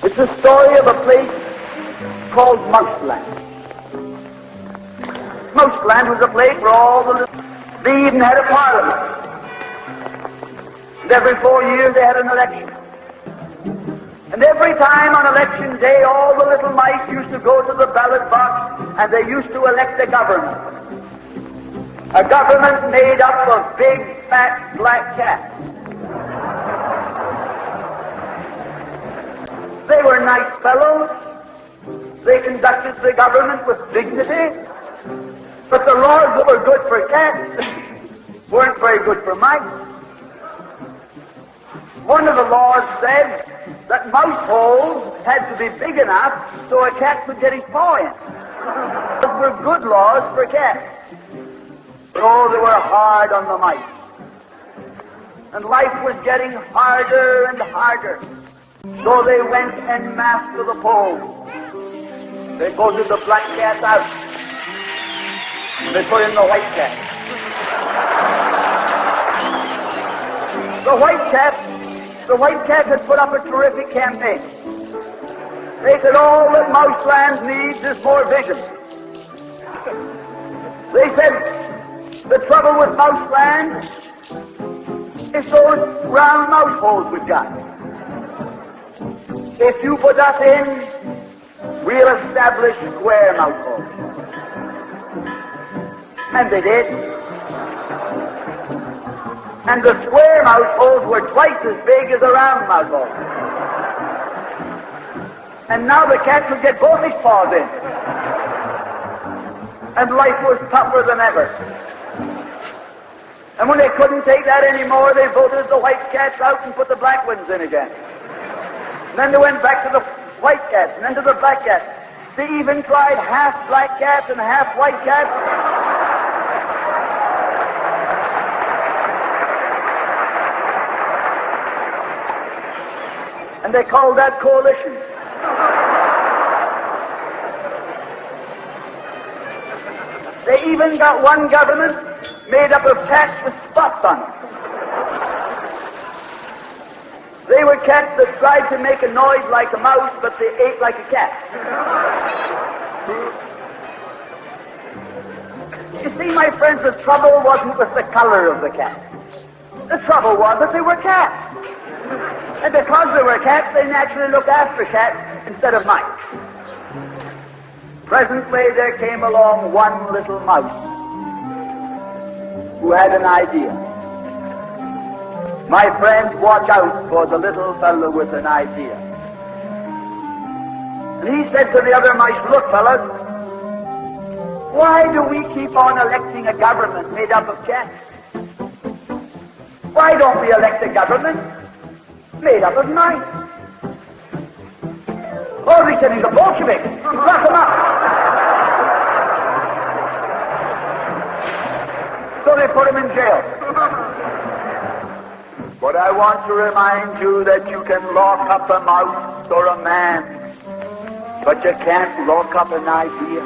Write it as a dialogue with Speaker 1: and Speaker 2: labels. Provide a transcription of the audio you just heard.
Speaker 1: It's the story of a place called Mouseland. Mouseland was a place where all the little... They even had a parliament. And every 4 years they had an election. And every time on election day, all the little mice used to go to the ballot box and they used to elect a government. A government made up of big, fat, black cats. They were nice fellows. They conducted the government with dignity. But the laws that were good for cats weren't very good for mice. One of the laws said that mouse holes had to be big enough so a cat could get his paw in. Those were good laws for cats. But oh, they were hard on the mice. And life was getting harder and harder. So they went en masse to the polls. They voted the black cat out. And they put in the white cat. The white cat had put up a terrific campaign. They said all that Mouseland needs is more vision. They said the trouble with Mouseland is those round mouse holes we've got. If you put us in, we'll establish square mouse holes. And they did. And the square mouse holes were twice as big as the round mouse holes. And now the cat could get both his paws in. And life was tougher than ever. And when they couldn't take that anymore, they voted the white cats out and put the black ones in again. And then they went back to the white cats and then to the black cats. They even tried half black cats and half white cats. And they called that coalition. They even got one government made up of cats with spots on it. They were cats that tried to make a noise like a mouse, but they ate like a cat. You see, my friends, the trouble wasn't with the color of the cat. The trouble was that they were cats. And because they were cats, they naturally looked after cats instead of mice. Presently, there came along one little mouse who had an idea. My friends, watch out for the little fellow with an idea. And he said to the other mice, look, fellas, why do we keep on electing a government made up of cats? Why don't we elect a government made up of mice? Oh, they said he's a Bolshevik. Lock him up. So they put him in jail. But I want to remind you that you can lock up a mouse or a man, but you can't lock up an idea.